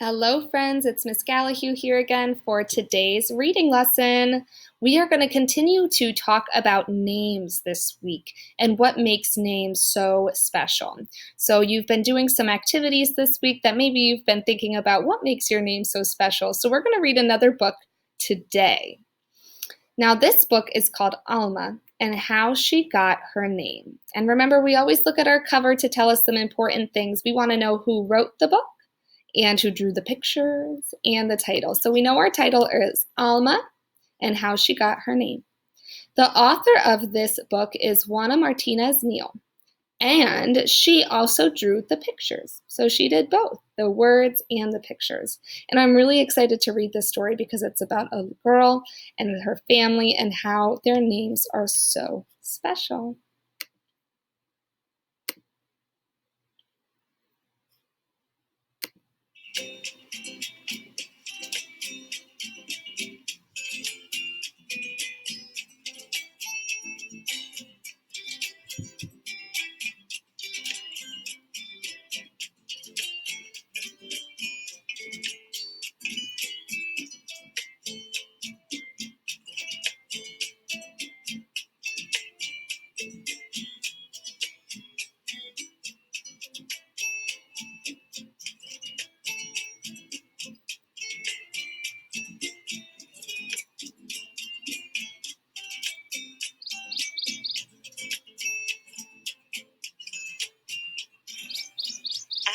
Hello, friends. It's Miss Gallahue here again for today's reading lesson. We are going to continue to talk about names this week and what makes names so special. So, you've been doing some activities this week that maybe you've been thinking about what makes your name so special. So, we're going to read another book today. Now, this book is called Alma and How She Got Her Name. And remember, we always look at our cover to tell us some important things. We want to know who wrote the book and who drew the pictures and the title. So we know our title is Alma and How She Got Her Name. The author of this book is Juana Martinez Neal, and she also drew the pictures. So she did both, the words and the pictures. And I'm really excited to read this story because it's about a girl and her family and how their names are so special.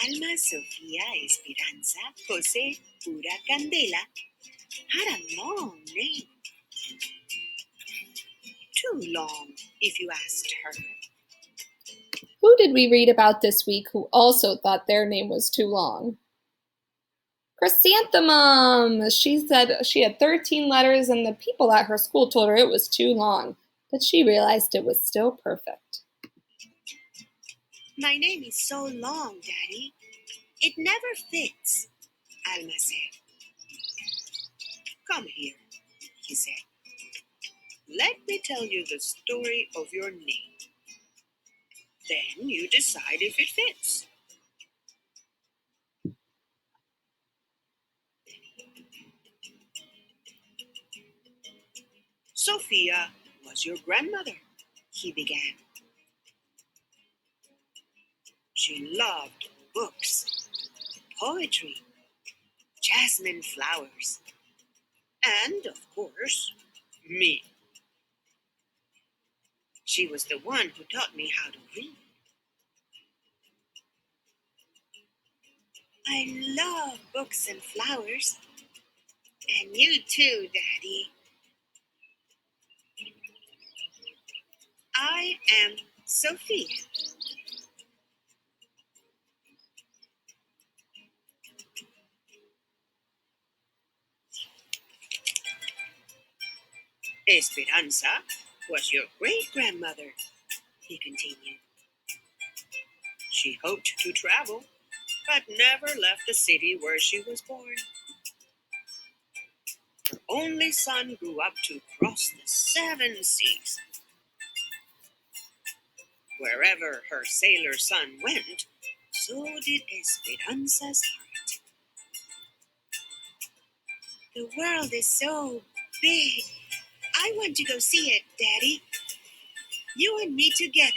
Alma, Sofia, Esperanza, Jose, Pura, Candela had a long name. Too long, if you asked her. Who did we read about this week who also thought their name was too long? Chrysanthemum! She said she had 13 letters and the people at her school told her it was too long, but she realized it was still perfect. My name is so long, Daddy. It never fits, Alma said. Come here, he said. Let me tell you the story of your name. Then you decide if it fits. Sophia was your grandmother, he began. She loved books, poetry, jasmine flowers, and, of course, me. She was the one who taught me how to read. I love books and flowers. And you too, Daddy. I am Sophia. Esperanza was your great-grandmother, he continued. She hoped to travel, but never left the city where she was born. Her only son grew up to cross the 7 seas. Wherever her sailor son went, so did Esperanza's heart. The world is so big. I want to go see it, Daddy. You and me together.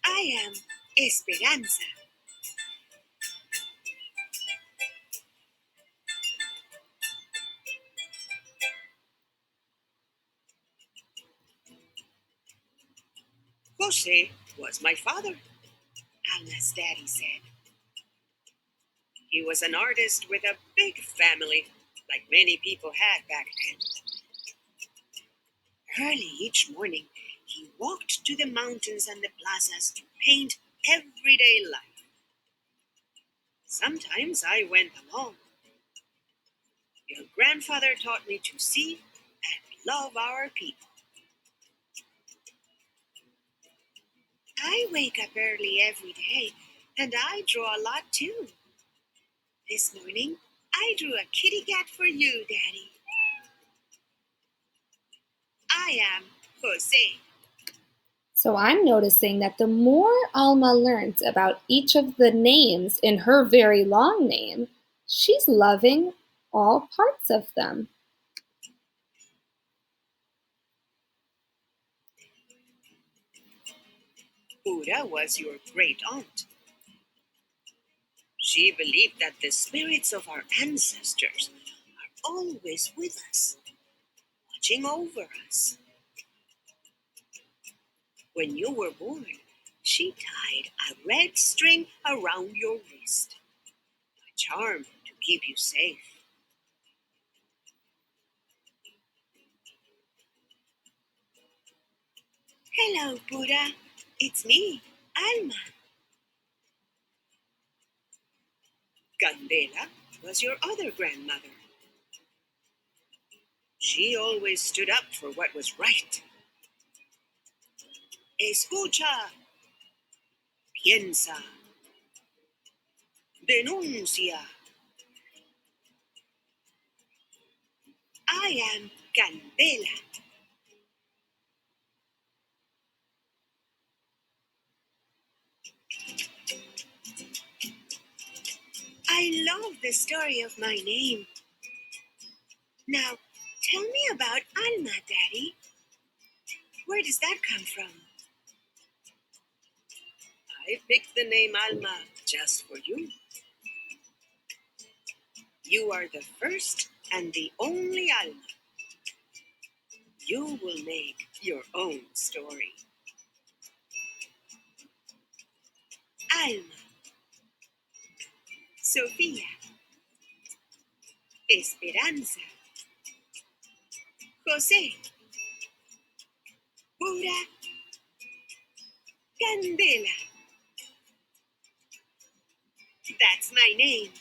I am Esperanza. Jose was my father, Alma's daddy said. He was an artist with a big family, like many people had back then. Early each morning, he walked to the mountains and the plazas to paint everyday life. Sometimes I went along. Your grandfather taught me to see and love our people. I wake up early every day, and I draw a lot too. This morning, I drew a kitty cat for you, Daddy. I am Jose. So I'm noticing that the more Alma learns about each of the names in her very long name, she's loving all parts of them. Buddha was your great aunt. She believed that the spirits of our ancestors are always with us, watching over us. When you were born, she tied a red string around your wrist, a charm to keep you safe. Hello, Buddha. It's me, Alma. Candela was your other grandmother. She always stood up for what was right. Escucha, piensa, denuncia. I am Candela. I love the story of my name. Now, tell me about Alma, Daddy. Where does that come from? I picked the name Alma just for you. You are the first and the only Alma. You will make your own story. Alma, Sofía, Esperanza, José, Buddha, Candela. That's my name,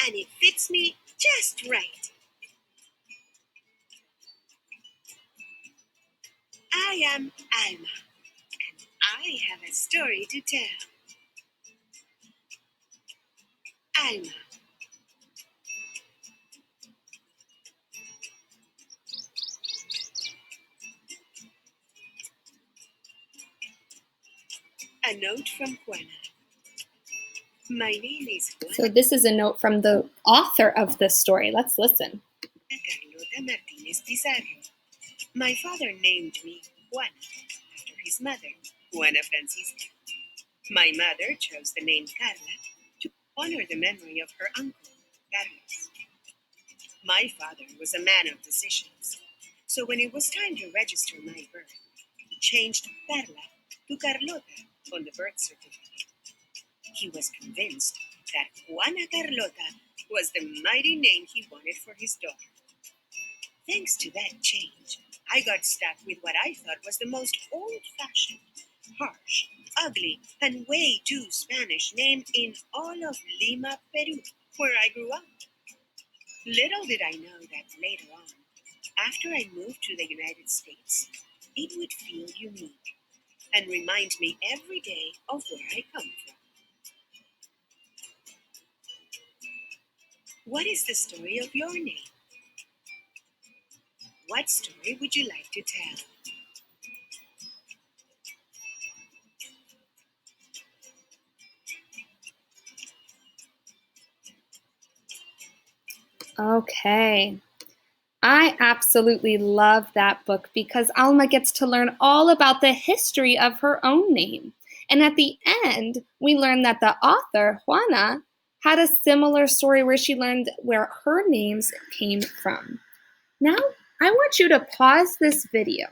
and it fits me just right. I am Alma, and I have a story to tell. Alma. A note from Juana. My name is Juana. So this is a note from the author of this story. Let's listen. Carlota Martínez Pizarro. My father named me Juana after his mother, Juana Francisca. My mother chose the name Carla to honor the memory of her uncle, Carlos. My father was a man of decisions, so when it was time to register my birth, he changed Carla to Carlota on the birth certificate. He was convinced that Juana Carlota was the mighty name he wanted for his daughter. Thanks to that change, I got stuck with what I thought was the most old-fashioned, harsh, ugly, and way too Spanish name in all of Lima, Peru, where I grew up. Little did I know that later on, after I moved to the United States, it would feel unique and remind me every day of where I come from. What is the story of your name? What story would you like to tell? Okay. I absolutely love that book because Alma gets to learn all about the history of her own name. And at the end, we learn that the author, Juana, had a similar story where she learned where her names came from. Now, I want you to pause this video.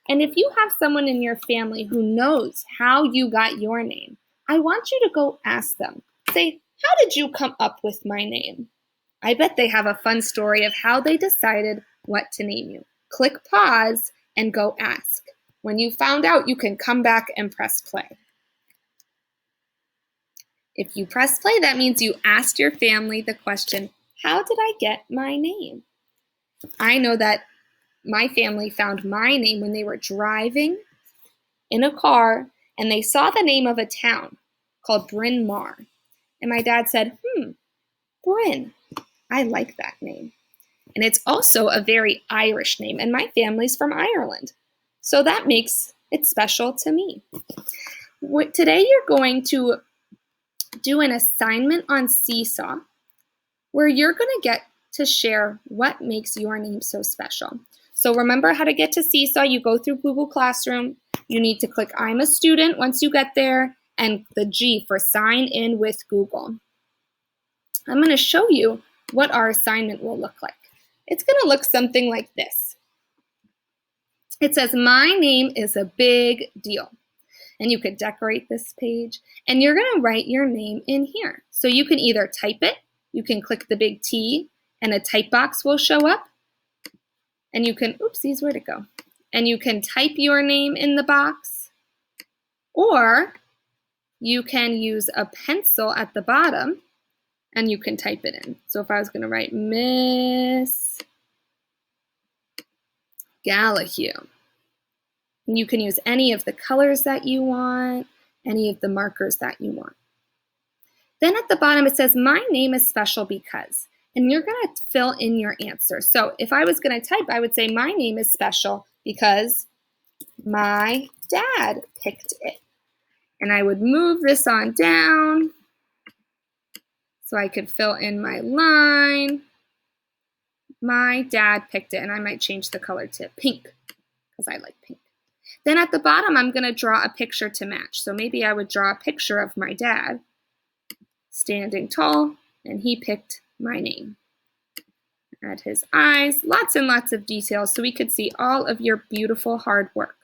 And if you have someone in your family who knows how you got your name, I want you to go ask them. Say, how did you come up with my name? I bet they have a fun story of how they decided what to name you. Click pause and go ask. When you found out, you can come back and press play. If you press play, that means you asked your family the question, how did I get my name? I know that my family found my name when they were driving in a car and they saw the name of a town called Bryn Mawr. And my dad said, Bryn, I like that name. And it's also a very Irish name, and my family's from Ireland. So that makes It's special to me. Today you're going to do an assignment on Seesaw where you're going to get to share what makes your name so special. So remember how to get to Seesaw. You go through Google Classroom. You need to click I'm a student once you get there and the G for sign in with Google. I'm going to show you what our assignment will look like. It's going to look something like this. It says, my name is a big deal. And you could decorate this page. And you're going to write your name in here. So you can either type it. You can click the big T and a type box will show up. And you can, oopsies, where'd it go? And you can type your name in the box. Or you can use a pencil at the bottom and you can type it in. So if I was going to write Miss Gallahue, and you can use any of the colors that you want, any of the markers that you want. Then at the bottom it says, my name is special because, and you're going to fill in your answer. So if I was going to type, I would say my name is special because my dad picked it. And I would move this on down so I could fill in my line. My dad picked it, and I might change the color to pink because I like pink. Then at the bottom, I'm going to draw a picture to match. So maybe I would draw a picture of my dad standing tall, and he picked my name. Add his eyes, lots and lots of details so we could see all of your beautiful hard work.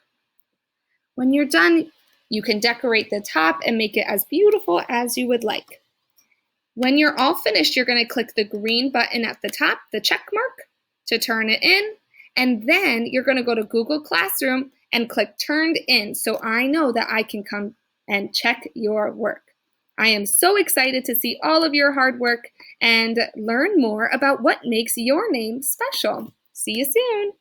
When you're done, you can decorate the top and make it as beautiful as you would like. When you're all finished, you're going to click the green button at the top, the check mark, to turn it in. And then you're going to go to Google Classroom and click Turned In so I know that I can come and check your work. I am so excited to see all of your hard work and learn more about what makes your name special. See you soon.